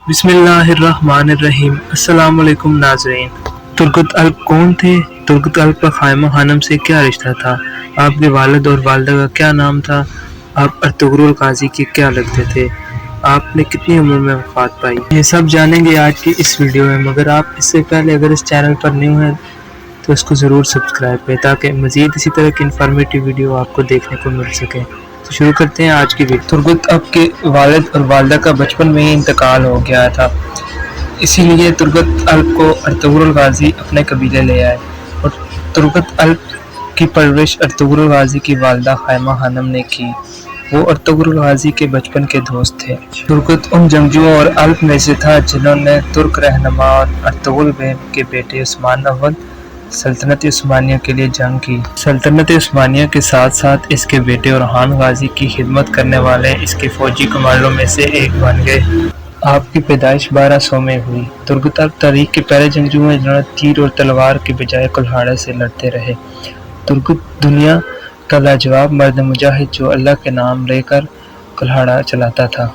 बिस्मिल्लाहिर्रहमानिर्रहीम। अस्सलाम वालेकुम नाज़रीन। तुर्गत अल्प कौन थे? तुर्गत अल्प का ख़ाइमा खानम से क्या रिश्ता था? आपके वालिद और वालिदा का क्या नाम था? आप अर्तुगरुल गाज़ी के क्या लगते थे? आपने कितनी उम्र में वफ़ात पाई? ये सब जानेंगे आज की इस वीडियो में। मगर आप इससे पहले अगर इस चैनल पर न्यू हैं तो इसको ज़रूर सब्सक्राइब करें ताकि मज़ीद इसी तरह की इन्फॉर्मेटिव वीडियो आपको देखने को मिल सके। तो शुरू करते हैं आज की वीडियो। तुर्गत अल्प के वालिद और वालिदा का बचपन में ही इंतकाल हो गया था, इसीलिए तुर्गत अल्प को अर्तुगरुल गाज़ी अपने कबीले ले आए और तुर्गत अल्प की परवरिश अर्तुगरुल गाज़ी की वालिदा ख़ाइमा खानम ने की। वो अर्तुगरुल गाज़ी के बचपन के दोस्त थे। तुर्गत उन जंगजुओं और अल्प में से था जिन्होंने तुर्क रहनुमा और अर्तुगरुल बेग के बेटे उस्मान अव्वल सल्तनत उस्मानिया के लिए जंग की। सल्तनत उस्मानिया के साथ साथ इसके बेटे orhan गाज़ी की खिदमत करने वाले इसके फौजी कमांडरों में से एक बन गए। आपकी पैदाइश 1200 में हुई। तुर्गत अल्प तारीख के पहले जंगजू हैं जिन्होंने तीर और तलवार के बजाय कुल्हाड़े से लड़ते रहे। तुर्गत दुनिया का लाजवाब मर्द मुजाहिद जो अल्लाह के नाम लेकर कुल्हाड़ा चलाता था।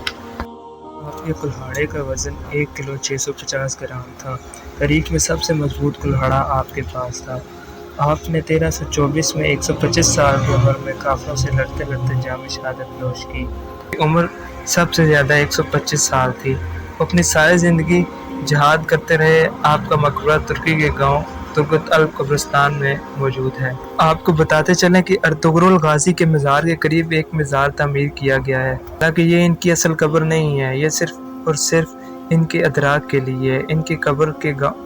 आपके कुल्हाड़े का वज़न 1 किलो 650 ग्राम था। तारीख में सबसे मजबूत कुल्हाड़ा आपके पास था। आपने 1324 में 125 साल की उम्र में काफिरों से लड़ते लड़ते जाम शहादत नोश की। उम्र सबसे ज़्यादा 125 साल थी। वो अपनी सारी ज़िंदगी जिहाद करते रहे। आपका मकबरा तुर्की के गांव तुर्गत अल्प कब्रिस्तान में मौजूद है। आपको बताते चलें कि अर्तुगरुल गाज़ी के मज़ार के करीब एक मज़ार तामीर किया गया है, हालांकि ये इनकी असल कब्र नहीं है। ये सिर्फ और सिर्फ इनके अदराक के लिए इनकी कब्र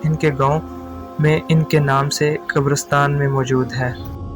इनके गांव में इनके नाम से कब्रिस्तान में मौजूद है।